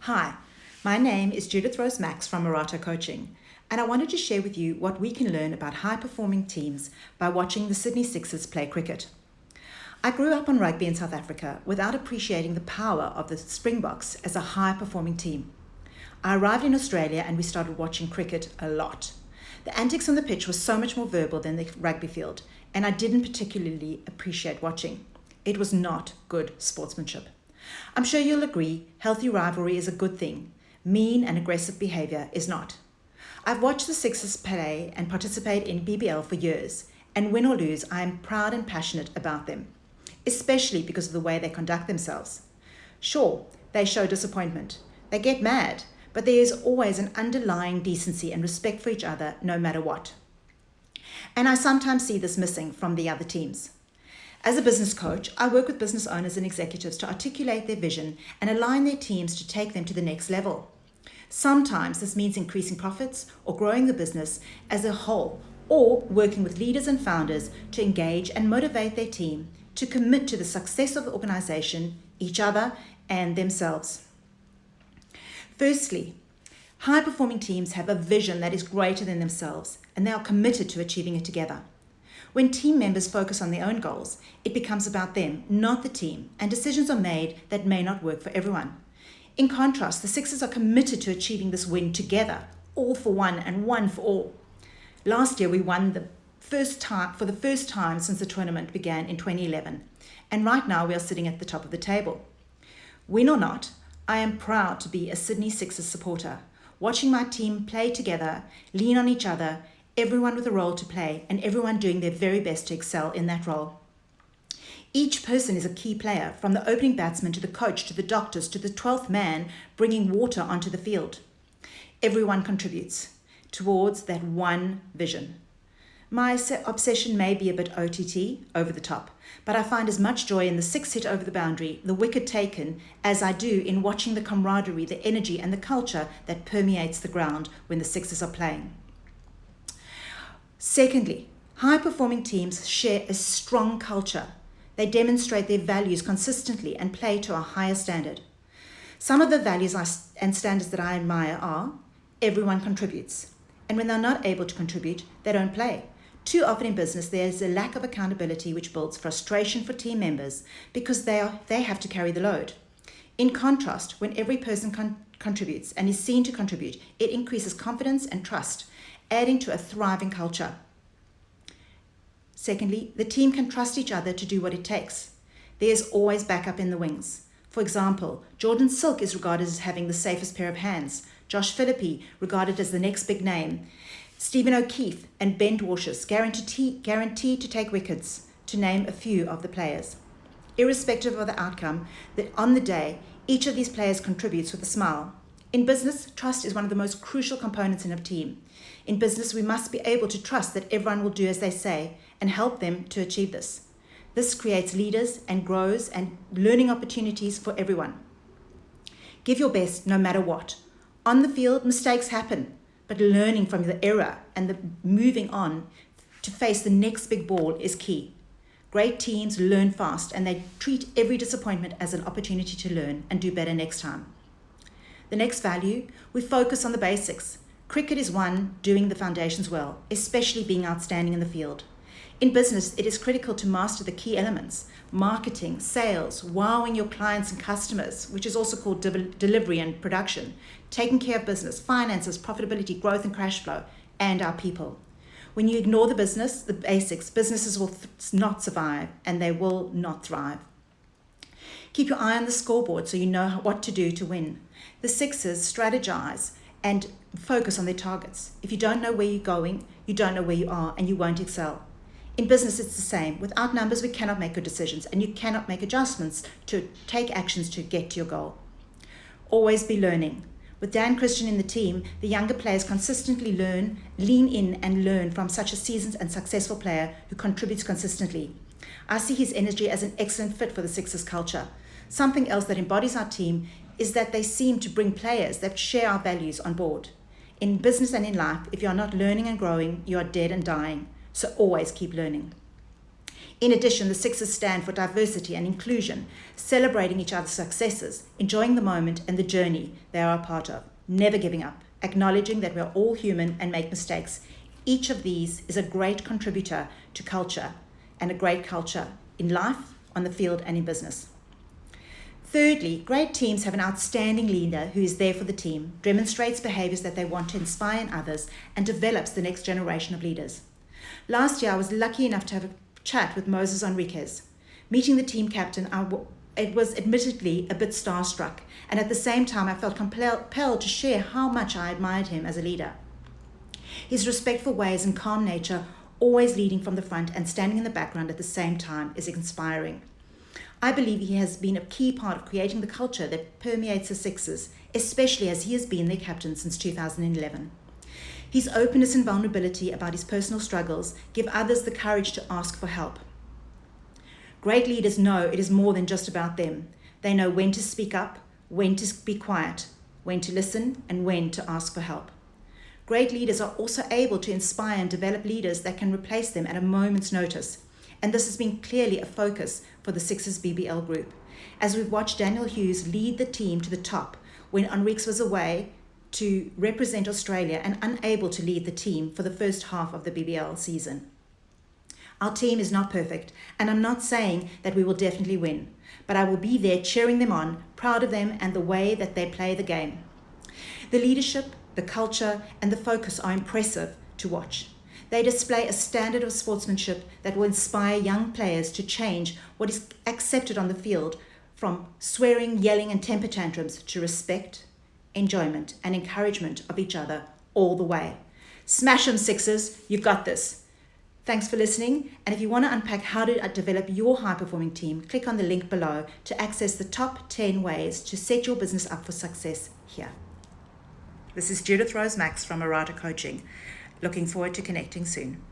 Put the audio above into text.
Hi, my name is Judith-Rose from Marato Coaching, and I wanted to share with you what we can learn about high-performing teams by watching the Sydney Sixers play cricket. I grew up on rugby in South Africa without appreciating the power of the Springboks as a high-performing team. I arrived in Australia and we started watching cricket a lot. The antics on the pitch was so much more verbal than the rugby field, and I didn't particularly appreciate watching. It was not good sportsmanship. I'm sure you'll agree, healthy rivalry is a good thing. Mean and aggressive behaviour is not. I've watched the Sixers play and participate in BBL for years, and win or lose, I am proud and passionate about them, especially because of the way they conduct themselves. Sure, they show disappointment. They get mad, but there is always an underlying decency and respect for each other no matter what. And I sometimes see this missing from the other teams. As a business coach, I work with business owners and executives to articulate their vision and align their teams to take them to the next level. Sometimes this means increasing profits or growing the business as a whole, or working with leaders and founders to engage and motivate their team to commit to the success of the organization, each other, and themselves. Firstly, high-performing teams have a vision that is greater than themselves, and they are committed to achieving it together. When team members focus on their own goals, it becomes about them, not the team, and decisions are made that may not work for everyone. In contrast, the Sixers are committed to achieving this win together, all for one and one for all. Last year, we won for the first time since the tournament began in 2011, and right now we are sitting at the top of the table. Win or not, I am proud to be a Sydney Sixers supporter, watching my team play together, lean on each other, everyone with a role to play, and everyone doing their very best to excel in that role. Each person is a key player, from the opening batsman to the coach to the doctors to the 12th man bringing water onto the field. Everyone contributes towards that one vision. My obsession may be a bit OTT, over the top, but I find as much joy in the 6 hit over the boundary, the wicket taken, as I do in watching the camaraderie, the energy and the culture that permeates the ground when the Sixers are playing. Secondly, high-performing teams share a strong culture. They demonstrate their values consistently and play to a higher standard. Some of the values and standards that I admire are: everyone contributes, and when they're not able to contribute, they don't play. Too often in business, there is a lack of accountability which builds frustration for team members because they have to carry the load. In contrast, when every person contributes and is seen to contribute, it increases confidence and trust, adding to a thriving culture. Secondly, the team can trust each other to do what it takes. There's always backup in the wings. For example, Jordan Silk is regarded as having the safest pair of hands, Josh Philippi regarded as the next big name, Stephen O'Keefe and Ben Dwarshuis guaranteed to take wickets, to name a few of the players. Irrespective of the outcome, that on the day, each of these players contributes with a smile. In business, trust is one of the most crucial components in a team. In business, we must be able to trust that everyone will do as they say and help them to achieve this. This creates leaders and grows and learning opportunities for everyone. Give your best no matter what. On the field, mistakes happen, but learning from the error and the moving on to face the next big ball is key. Great teams learn fast and they treat every disappointment as an opportunity to learn and do better next time. The next value, we focus on the basics. Cricket is one, doing the foundations well, especially being outstanding in the field. In business, it is critical to master the key elements: marketing, sales, wowing your clients and customers, which is also called delivery and production, taking care of business, finances, profitability, growth and cash flow, and our people. When you ignore the basics, businesses will not survive and they will not thrive. Keep your eye on the scoreboard so you know what to do to win. The Sixers strategize and focus on their targets. If you don't know where you're going, you don't know where you are, and you won't excel. In business, it's the same. Without numbers, we cannot make good decisions, and you cannot make adjustments to take actions to get to your goal. Always be learning. With Dan Christian in the team, the younger players consistently lean in and learn from such a seasoned and successful player who contributes consistently. I see his energy as an excellent fit for the Sixers culture. Something else that embodies our team is that they seem to bring players that share our values on board. In business and in life, if you are not learning and growing, you are dead and dying. So always keep learning. In addition, the Sixers stand for diversity and inclusion, celebrating each other's successes, enjoying the moment and the journey they are a part of, never giving up, acknowledging that we are all human and make mistakes. Each of these is a great contributor to culture, and a great culture in life, on the field, and in business. Thirdly, great teams have an outstanding leader who is there for the team, demonstrates behaviours that they want to inspire in others, and develops the next generation of leaders. Last year, I was lucky enough to have a chat with Moses Enriquez. Meeting the team captain, it was admittedly a bit starstruck, and at the same time I felt compelled to share how much I admired him as a leader. His respectful ways and calm nature, always leading from the front and standing in the background at the same time, is inspiring. I believe he has been a key part of creating the culture that permeates the Sixers, especially as he has been their captain since 2011. His openness and vulnerability about his personal struggles give others the courage to ask for help. Great leaders know it is more than just about them. They know when to speak up, when to be quiet, when to listen, and when to ask for help. Great leaders are also able to inspire and develop leaders that can replace them at a moment's notice. And this has been clearly a focus for the Sixers BBL group, as we've watched Daniel Hughes lead the team to the top when Enriques was away to represent Australia and unable to lead the team for the first half of the BBL season. Our team is not perfect, and I'm not saying that we will definitely win, but I will be there cheering them on, proud of them and the way that they play the game. The leadership, the culture, and the focus are impressive to watch. They display a standard of sportsmanship that will inspire young players to change what is accepted on the field, from swearing, yelling, and temper tantrums to respect, enjoyment, and encouragement of each other all the way. Smash 'em, Sixers, you've got this. Thanks for listening, and if you want to unpack how to develop your high-performing team, click on the link below to access the top 10 ways to set your business up for success here. This is Judith-Rose Max from Arata Coaching. Looking forward to connecting soon.